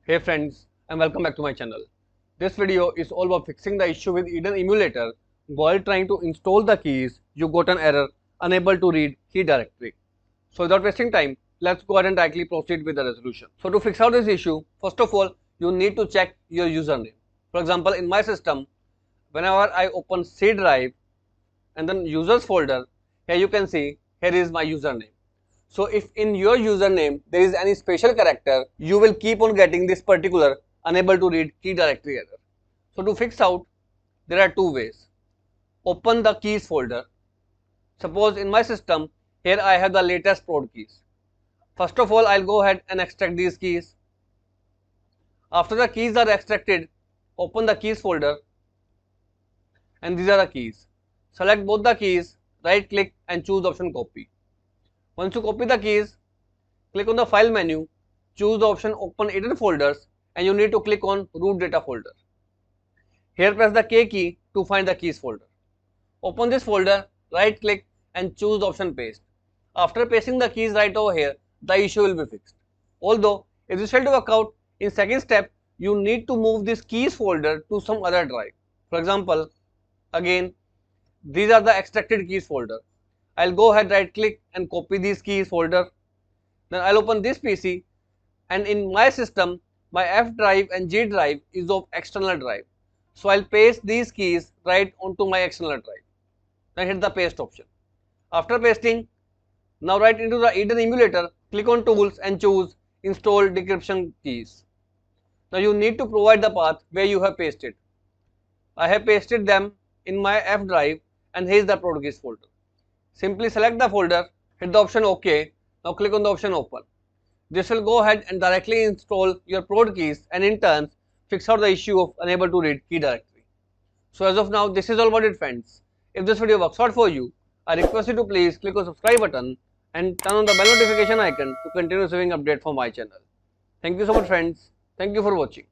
Hey friends, and welcome back to my channel. This video is all about fixing the issue with Eden Emulator. While trying to install the keys, you got an error unable to read key directory. So without wasting time, let's go ahead and directly proceed with the resolution. So to fix out this issue, first of all, you need to check your username. For example, in my system, whenever I open C drive and then users folder, here you can see, here is my username. So if in your username there is any special character, you will keep on getting this particular unable to read key directory error. So to fix out, there are two ways. Open the keys folder. Suppose in my system, here I have the latest prod keys. First of all, I'll go ahead and extract these keys. After the keys are extracted, open the keys folder and these are the keys. Select both the keys, right click and choose the option copy. Once you copy the keys, click on the file menu, choose the option open Eden folders and you need to click on root data folder. Here press the K key to find the keys folder. Open this folder, right click and choose the option paste. After pasting the keys right over here, the issue will be fixed. Although if this failed to work out, in second step, you need to move this keys folder to some other drive. For example, again, these are the extracted keys folder. I'll go ahead, right click and copy these keys folder. Then I'll open this PC and in my system, my F drive and G drive is of external drive. So I'll paste these keys right onto my external drive. Then hit the paste option. After pasting, now right into the Eden Emulator, click on tools and choose install decryption keys. Now you need to provide the path where you have pasted. I have pasted them in my F drive and here is the prod keys folder. Simply select the folder, hit the option OK, now click on the option open. This will go ahead and directly install your prod keys and in turn fix out the issue of unable to read key directory. So as of now, this is all about it friends. If this video works out for you, I request you to please click on subscribe button and turn on the bell notification icon to continue receiving updates from my channel. Thank you so much friends. Thank you for watching.